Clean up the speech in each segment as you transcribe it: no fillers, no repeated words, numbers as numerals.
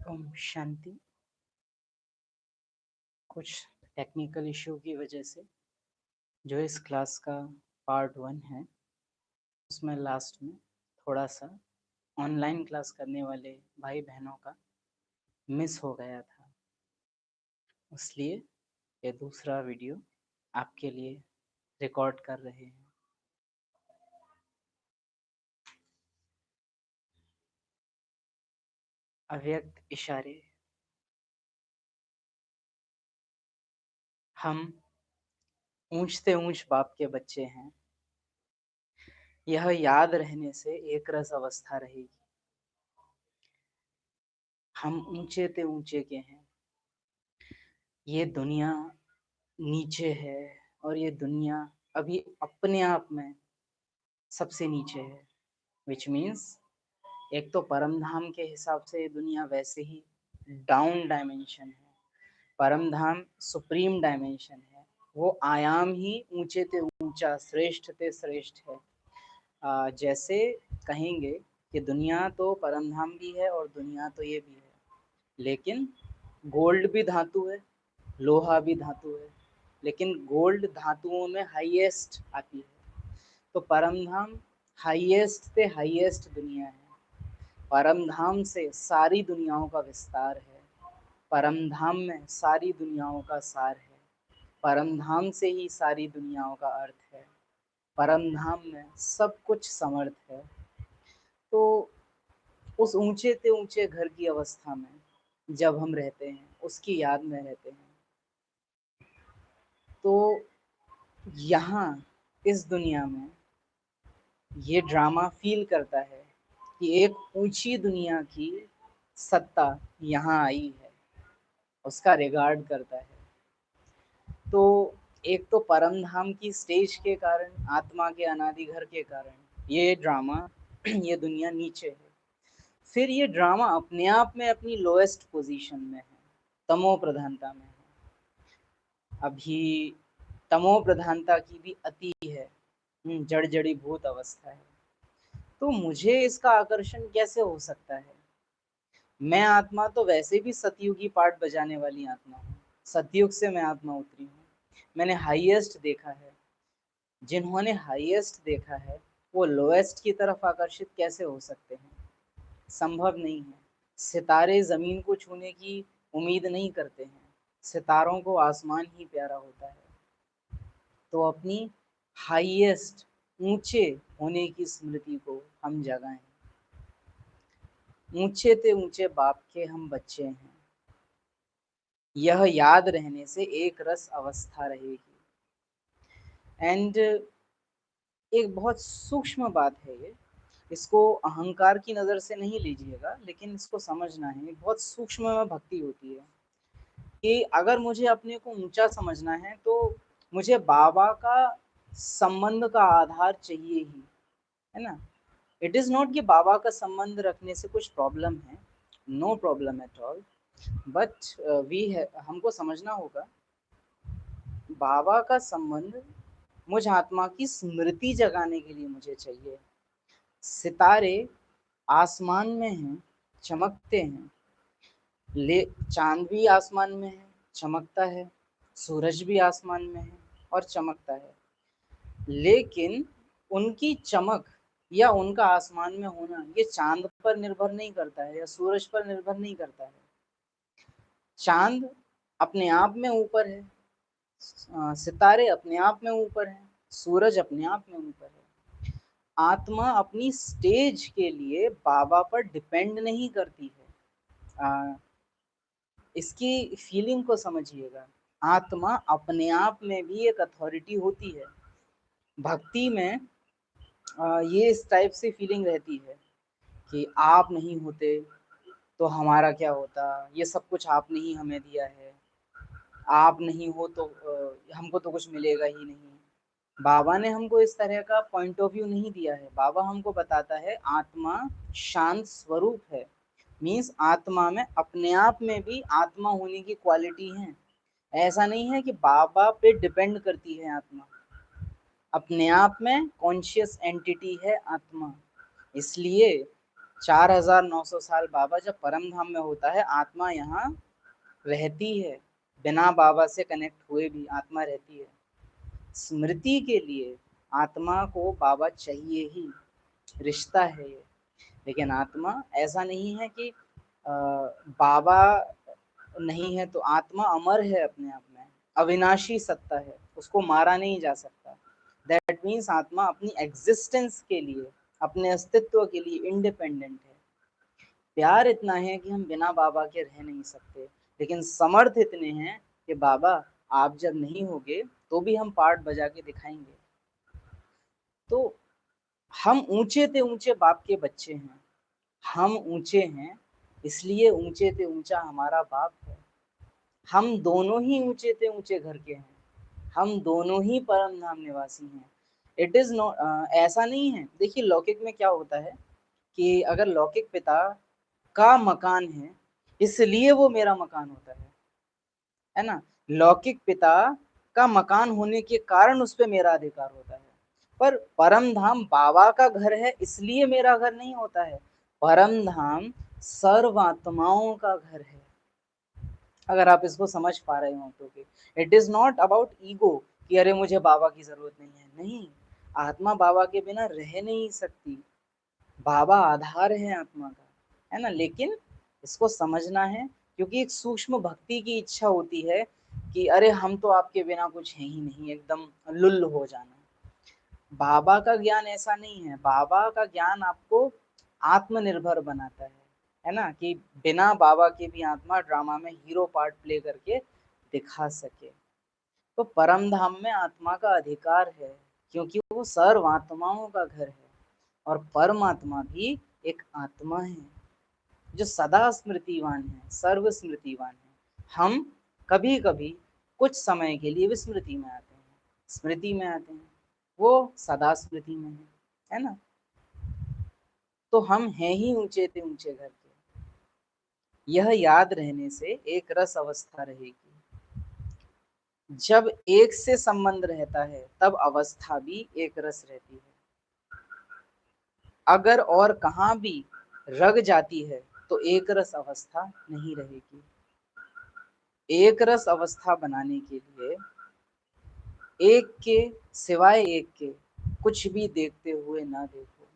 ओम शांति। कुछ technical issue की वजह से जो इस क्लास का पार्ट 1 है उसमें लास्ट में थोड़ा सा ऑनलाइन क्लास करने वाले भाई बहनों का मिस हो गया था, इसलिए ये दूसरा वीडियो आपके लिए रिकॉर्ड कर रहे हैं। अव्यक्त इशारे। हम ऊंचते ऊंच बाप के बच्चे हैं, यह याद रहने से एक रस अवस्था रहेगी। हम ऊंचे ते ऊंचे के हैं, ये दुनिया नीचे है और ये दुनिया अभी अपने आप में सबसे नीचे है, विच मीन्स एक तो परम धाम के हिसाब से ये दुनिया वैसे ही डाउन डायमेंशन है। परम धाम सुप्रीम डायमेंशन है, वो आयाम ही ऊंचे ते ऊंचा श्रेष्ठ ते श्रेष्ठ है। जैसे कहेंगे कि दुनिया तो परम धाम भी है और दुनिया तो ये भी है, लेकिन गोल्ड भी धातु है, लोहा भी धातु है, लेकिन गोल्ड धातुओं में हाईएस्ट आती है। तो परम धाम हाईएस्ट से हाईएस्ट दुनिया है। परम धाम से सारी दुनियाओं का विस्तार है, परम धाम में सारी दुनियाओं का सार है, परम धाम से ही सारी दुनियाओं का अर्थ है, परम धाम में सब कुछ समर्थ है। तो उस ऊंचे से ऊंचे घर की अवस्था में जब हम रहते हैं, उसकी याद में रहते हैं, तो यहाँ इस दुनिया में ये ड्रामा फील करता है कि एक ऊंची दुनिया की सत्ता यहाँ आई है, उसका रिगार्ड करता है। तो एक तो परम धाम की स्टेज के कारण, आत्मा के अनादि घर के कारण ये ड्रामा ये दुनिया नीचे है। फिर ये ड्रामा अपने आप में अपनी लोएस्ट पोजीशन में है, तमो प्रधानता में है। अभी तमो प्रधानता की भी अति है, जड़ जड़ी भूत अवस्था है। तो मुझे इसका आकर्षण कैसे हो सकता है? मैं आत्मा तो वैसे भी सतयुगी पार्ट बजाने वाली आत्मा हूँ, सतयुग से मैं आत्मा उतरी हूँ, मैंने हाईएस्ट देखा है। जिन्होंने हाईएस्ट देखा है वो लोएस्ट की तरफ आकर्षित कैसे हो सकते हैं? संभव नहीं है। सितारे जमीन को छूने की उम्मीद नहीं करते हैं, सितारों को आसमान ही प्यारा होता है। तो अपनी हाईएस्ट ऊंचे होने की स्मृति को हम जगाएं। ऊंचे ते ऊंचे बाप के हम बच्चे हैं, यह याद रहने से एक रस अवस्था रहेगी। एंड एक बहुत सूक्ष्म बात है ये, इसको अहंकार की नज़र से नहीं लीजिएगा, लेकिन इसको समझना है। बहुत सूक्ष्म भक्ति होती है कि अगर मुझे अपने को ऊंचा समझना है तो मुझे बाबा का संबंध का आधार चाहिए ही, है ना। इट इज़ नॉट कि बाबा का संबंध रखने से कुछ प्रॉब्लम है, no problem at all, but we है, हमको समझना होगा बाबा का संबंध मुझ आत्मा की स्मृति जगाने के लिए मुझे चाहिए। सितारे आसमान में हैं, चमकते हैं, ले चांद भी आसमान में है, चमकता है, सूरज भी आसमान में है और चमकता है, लेकिन उनकी चमक या उनका आसमान में होना ये चांद पर निर्भर नहीं करता है या सूरज पर निर्भर नहीं करता है। चांद अपने आप में ऊपर है, सितारे अपने आप में ऊपर हैं, सूरज अपने आप में ऊपर है। आत्मा अपनी स्टेज के लिए बाबा पर डिपेंड नहीं करती है। इसकी फीलिंग को समझिएगा। आत्मा अपने आप में भी एक अथॉरिटी होती है। भक्ति में ये इस टाइप से फीलिंग रहती है कि आप नहीं होते तो हमारा क्या होता, ये सब कुछ आपने ही हमें दिया है, आप नहीं हो तो हमको तो कुछ मिलेगा ही नहीं। बाबा ने हमको इस तरह का पॉइंट ऑफ व्यू नहीं दिया है। बाबा हमको बताता है आत्मा शांत स्वरूप है, मीन्स आत्मा में अपने आप में भी आत्मा होने की क्वालिटी है। ऐसा नहीं है कि बाबा पे डिपेंड करती है आत्मा, अपने आप में कॉन्शियस एंटिटी है आत्मा। इसलिए 4900 साल बाबा जब परम धाम में होता है, आत्मा यहाँ रहती है, बिना बाबा से कनेक्ट हुए भी आत्मा रहती है। स्मृति के लिए आत्मा को बाबा चाहिए ही, रिश्ता है ये। लेकिन आत्मा ऐसा नहीं है कि बाबा नहीं है तो आत्मा अमर है, अपने आप में अविनाशी सत्ता है, उसको मारा नहीं जा सकता। दैट मीन्स आत्मा अपनी एग्जिस्टेंस के लिए, अपने अस्तित्व के लिए इंडिपेंडेंट है। प्यार इतना है कि हम बिना बाबा के रह नहीं सकते, लेकिन समर्थ इतने हैं कि बाबा आप जब नहीं होगे तो भी हम पार्ट बजा के दिखाएंगे। तो हम ऊंचे से ऊंचे बाप के बच्चे हैं, हम ऊंचे हैं इसलिए ऊंचे से ऊंचा हमारा बाप है। हम दोनों ही ऊंचे से ऊंचे घर के हैं, हम दोनों ही परम धाम निवासी हैं। इट इज नॉट ऐसा नहीं है। देखिए लौकिक में क्या होता है कि अगर लौकिक पिता का मकान है इसलिए वो मेरा मकान होता है ना। लौकिक पिता का मकान होने के कारण उस पर मेरा अधिकार होता है। पर परम धाम बाबा का घर है इसलिए मेरा घर नहीं होता है। परम धाम सर्वात्माओं का घर है, अगर आप इसको समझ पा रहे हो तो। It is not about ego कि अरे मुझे बाबा की जरूरत नहीं है, नहीं। आत्मा बाबा के बिना रह नहीं सकती, बाबा आधार है आत्मा का, है ना। लेकिन इसको समझना है, क्योंकि एक सूक्ष्म भक्ति की इच्छा होती है कि अरे हम तो आपके बिना कुछ है ही नहीं, एकदम लुल्ल हो जाना। बाबा का ज्ञान ऐसा नहीं है। बाबा का ज्ञान आपको आत्मनिर्भर बनाता है ना, कि बिना बाबा के भी आत्मा ड्रामा में हीरो पार्ट प्ले करके दिखा सके। तो परम धाम में आत्मा का अधिकार है, क्योंकि वो सर्व आत्माओं का घर है। और परमात्मा भी एक आत्मा है जो सदा स्मृतिवान है, सर्व स्मृतिवान है। हम कभी कभी कुछ समय के लिए विस्मृति में आते हैं, स्मृति में आते हैं, वो सदा स्मृति में है ना। तो हम हैं ही ऊंचे से ऊंचे घर के। यह याद रहने से एक रस अवस्था रहेगी। जब एक से संबंध रहता है तब अवस्था भी एक रस रहती है। अगर और कहाँ भी रग जाती है तो एक रस अवस्था नहीं रहेगी। एक रस अवस्था बनाने के लिए एक के सिवाय एक के कुछ भी देखते हुए ना देखो।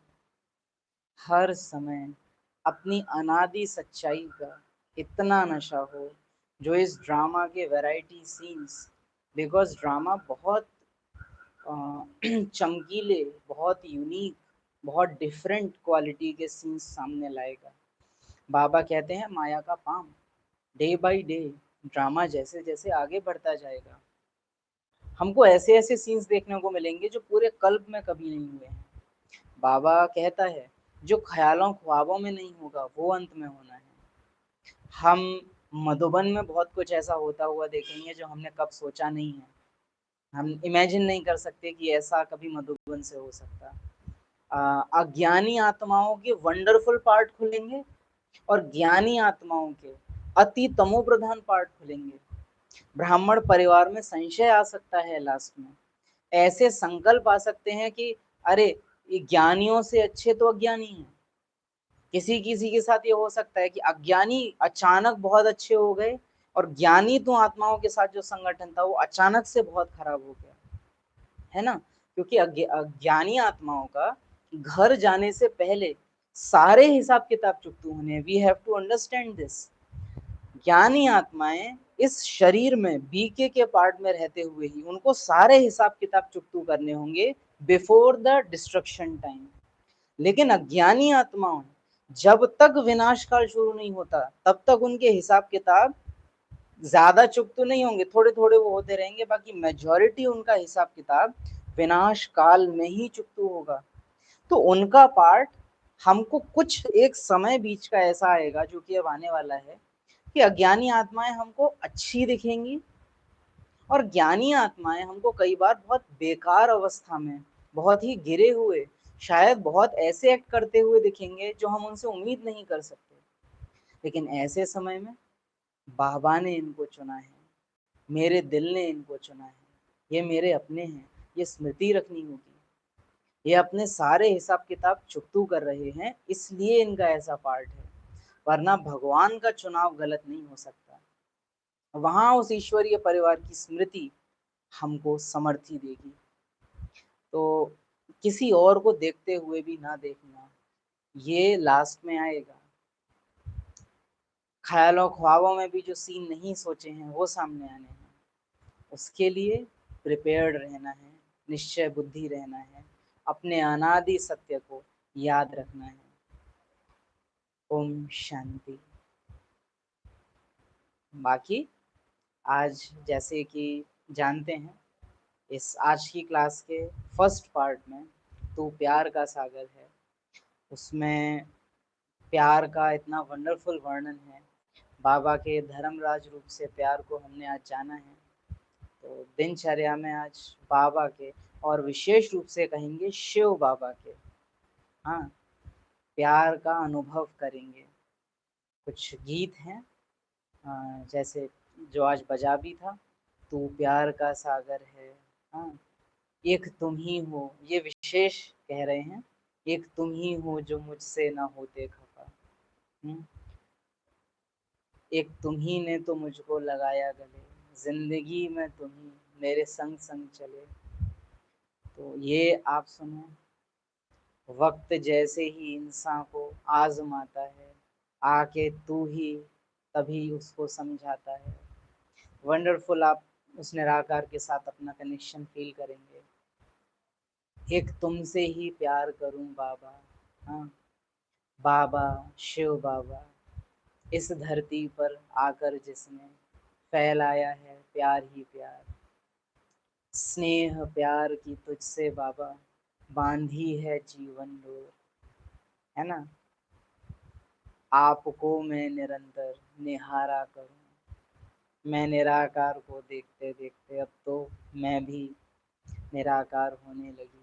हर समय अपनी अनादि सच्चाई का इतना नशा हो जो इस ड्रामा के वैरायटी सीन्स, बिकॉज ड्रामा बहुत चमकीले, बहुत यूनिक, बहुत डिफरेंट क्वालिटी के सीन्स सामने लाएगा। बाबा कहते हैं माया का palm, day by day drama जैसे जैसे आगे बढ़ता जाएगा हमको ऐसे ऐसे सीन्स देखने को मिलेंगे जो पूरे कल्प में कभी नहीं हुए हैं। बाबा कहता है जो ख्यालों ख्वाबों में नहीं होगा वो अंत में होना है। हम मधुबन में बहुत कुछ ऐसा होता हुआ देखेंगे जो हमने कब सोचा नहीं है। हम इमेजिन नहीं कर सकते कि ऐसा कभी मधुबन से हो सकता। अज्ञानी आत्माओं के वंडरफुल पार्ट खुलेंगे और ज्ञानी आत्माओं के अति तमो प्रधान पार्ट खुलेंगे। ब्राह्मण परिवार में संशय आ सकता है, लास्ट में ऐसे संकल्प आ सकते हैं कि अरे ये ज्ञानियों से अच्छे तो अज्ञानी हैं। किसी किसी के साथ ये हो सकता है कि अज्ञानी अचानक बहुत अच्छे हो गए और ज्ञानी तो आत्माओं के साथ जो संगठन था वो अचानक से बहुत खराब हो गया, है ना। क्योंकि अज्ञानी आत्माओं का घर जाने से पहले सारे हिसाब किताब चुकते होने। We have to understand this. ज्ञानी आत्माएं इस शरीर में बीके के पार्ट में रहते हुए ही उनको सारे हिसाब किताब चुकतू करने होंगे बिफोर द डिस्ट्रक्शन टाइम। लेकिन अज्ञानी आत्माओं जब तक विनाश काल शुरू नहीं होता तब तक उनके हिसाब किताब ज्यादा चुकतू नहीं होंगे, थोड़े थोड़े वो होते रहेंगे, बाकी मेजॉरिटी उनका हिसाब किताब विनाश काल में ही चुकतू होगा। तो उनका पार्ट हमको कुछ एक समय बीच का ऐसा आएगा जो कि अब आने वाला है कि अज्ञानी आत्माएं हमको अच्छी दिखेंगी और ज्ञानी आत्माएं हमको कई बार बहुत बेकार अवस्था में, बहुत ही गिरे हुए, शायद बहुत ऐसे एक्ट करते हुए दिखेंगे जो हम उनसे उम्मीद नहीं कर सकते। लेकिन ऐसे समय में बाबा ने इनको चुना है, मेरे दिल ने इनको चुना है, ये मेरे अपने हैं, ये स्मृति रखनी होगी। ये अपने सारे हिसाब किताब चुकतू कर रहे हैं, इसलिए इनका ऐसा पार्ट है, वरना भगवान का चुनाव गलत नहीं हो सकता। वहां उस ईश्वरीय परिवार की स्मृति हमको समर्थी देगी। तो किसी और को देखते हुए भी ना देखना, ये लास्ट में आएगा। ख्यालों ख्वाबों में भी जो सीन नहीं सोचे हैं वो सामने आने हैं। उसके लिए प्रिपेयर्ड रहना है, निश्चय बुद्धि रहना है, अपने अनादि सत्य को याद रखना है। ओम शांति। बाकी आज जैसे कि जानते हैं, इस आज की क्लास के फर्स्ट पार्ट में तू प्यार का सागर है, उसमें प्यार का इतना वंडरफुल वर्णन है। बाबा के धर्मराज रूप से प्यार को हमने आज जाना है। तो दिनचर्या में आज बाबा के, और विशेष रूप से कहेंगे शिव बाबा के, हाँ, प्यार का अनुभव करेंगे। कुछ गीत हैं जैसे जो आज बजा भी था, तू प्यार का सागर है, हाँ, एक तुम ही हो, ये विशेष कह रहे हैं, एक तुम ही हो जो मुझसे ना होते खफा। एक तुम ही ने तो मुझको लगाया गले, जिंदगी में तुम ही मेरे संग संग चले। तो ये आप सुनो, वक्त जैसे ही इंसान को आजमाता है, आके तू ही तभी उसको समझाता है। वंडरफुल। आप उस निराकार के साथ अपना कनेक्शन फील करेंगे। एक तुमसे ही प्यार करूं बाबा, हाँ, बाबा शिव बाबा, इस धरती पर आकर जिसने फैलाया है प्यार ही प्यार, स्नेह प्यार की तुझसे बाबा बांधी है जीवन डोर, है ना। आपको मैं निरंतर निहारा करूं, मैं निराकार को देखते देखते अब तो मैं भी निराकार होने लगी।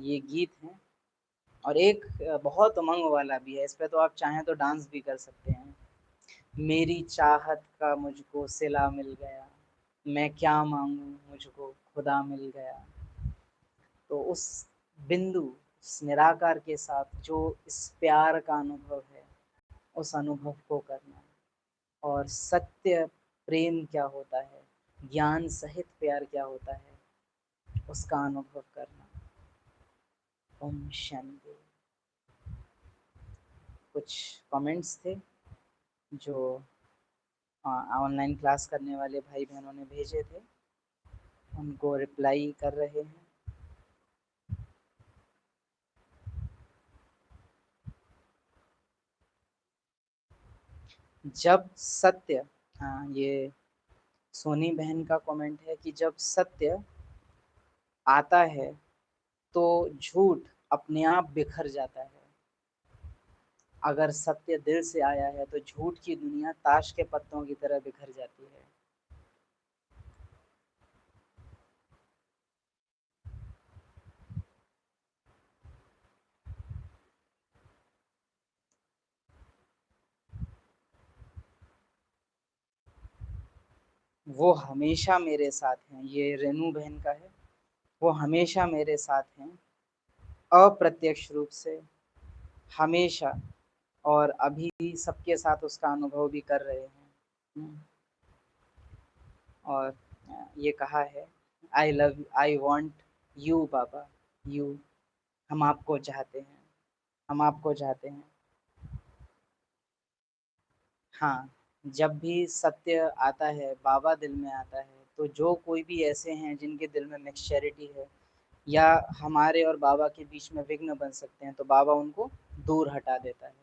ये गीत है। और एक बहुत उमंग वाला भी है, इस पे तो आप चाहें तो डांस भी कर सकते हैं। मेरी चाहत का मुझको सिला मिल गया, मैं क्या मांगू मुझको खुदा मिल गया। तो उस बिंदु, उस निराकार के साथ जो इस प्यार का अनुभव है, उस अनुभव को करना। और सत्य प्रेम क्या होता है, ज्ञान सहित प्यार क्या होता है, उसका अनुभव करना। ओम शांति। कुछ कमेंट्स थे जो ऑनलाइन क्लास करने वाले भाई बहनों ने भेजे थे, उनको रिप्लाई कर रहे हैं। जब सत्य, हाँ, ये सोनी बहन का कमेंट है कि जब सत्य आता है तो झूठ अपने आप बिखर जाता है। अगर सत्य दिल से आया है तो झूठ की दुनिया ताश के पत्तों की तरह बिखर जाती है। वो हमेशा मेरे साथ हैं, ये रेनू बहन का है। वो हमेशा मेरे साथ हैं, अप्रत्यक्ष रूप से, हमेशा, और अभी भी सबके साथ उसका अनुभव भी कर रहे हैं। और ये कहा है, I love, I want you Baba, you, हम आपको चाहते हैं, हम आपको चाहते हैं। हाँ, जब भी सत्य आता है, बाबा दिल में आता है, तो जो कोई भी ऐसे हैं जिनके दिल में मिक्सचैरिटी है या हमारे और बाबा के बीच में विघ्न बन सकते हैं, तो बाबा उनको दूर हटा देता है,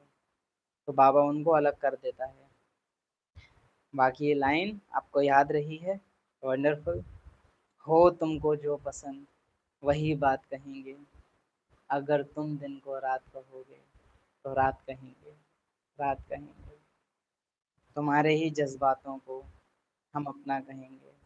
तो बाबा उनको अलग कर देता है। बाकी ये लाइन आपको याद रही है, वंडरफुल। हो तुमको जो पसंद वही बात कहेंगे, अगर तुम दिन को रात कहोगे तो रात कहेंगे, रात कहेंगे। तुम्हारे ही जज्बातों को हम अपना कहेंगे।